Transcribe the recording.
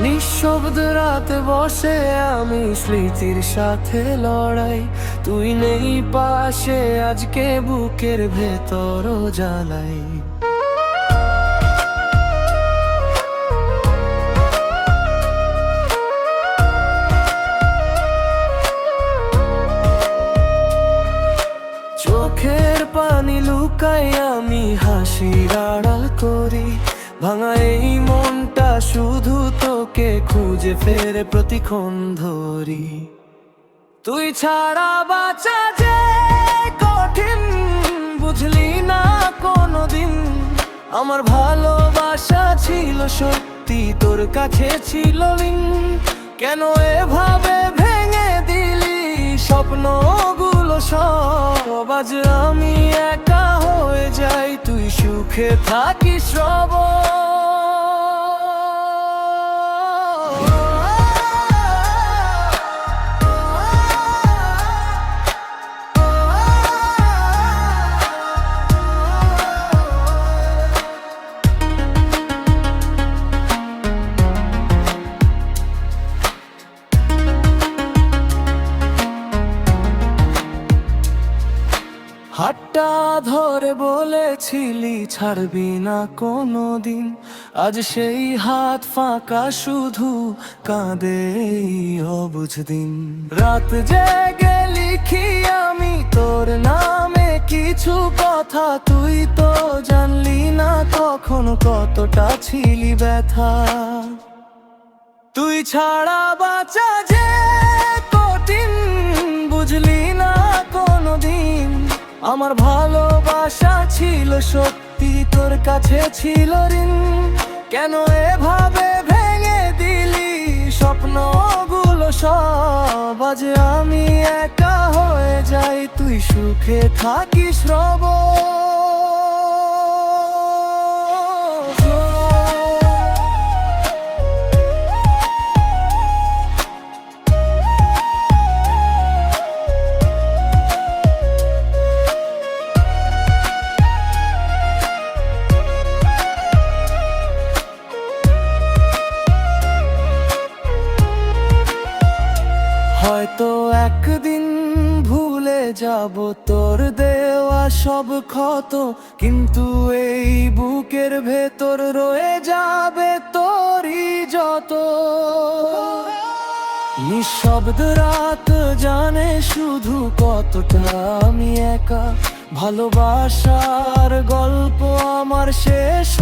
নিঃশব্দ রাতে বসে আমি স্মৃতির সাথে লড়াই, তুই নেই পাশে আজকে বুকের ভেতর জ্বালাই। চোখের পানি লুকাই আমি হাসির আড়াল করি, ভাঙা এই মনটা শুধু তোকে খুঁজে ফেরে প্রতিক্ষণ ধরি। তুই ছাড়া বাঁচা যে কঠিন, বুঝলি না কোনোদিন আমার ভালোবাসা ছিল সত্যি, তোর কাছে ছিল ঋণ। কেন এভাবে ভেঙে দিলি স্বপ্নগুলো সব, আজ আমি একা হয়ে যাই, তুই সুখে থাকিস রব। হাতটা ধরে বলেছিলি ছাড়বি না কোনোদিন, আজ সেই হাত ফাঁকা শুধু কাঁদে অবুঝ দিন। রাত জেগে লিখি আমি তোর নামে কিছু কথা, তুই তো জানলি না কখনো কতটা ছিলি ব্যথা। তুই ছাড়া বাঁচা যে কঠিন, বুঝলি না কোনোদিন আমার ভালোবাসা ছিল সত্যি, তোর কাছে ছিল ঋণ। কেন এভাবে ভেঙে দিলি স্বপ্নগুলো সব, আজ আমি একা হয়ে যাই, তুই সুখে থাকিস রব। হয়তো একদিন ভুলে যাব তোর দেওয়া সব ক্ষত, কিন্তু এই বুকের ভেতর রয়ে যাবে তোরই যত। নিঃশব্দ রাত জানে শুধু কতটা আমি একা, ভালোবাসার গল্প আমার শেষ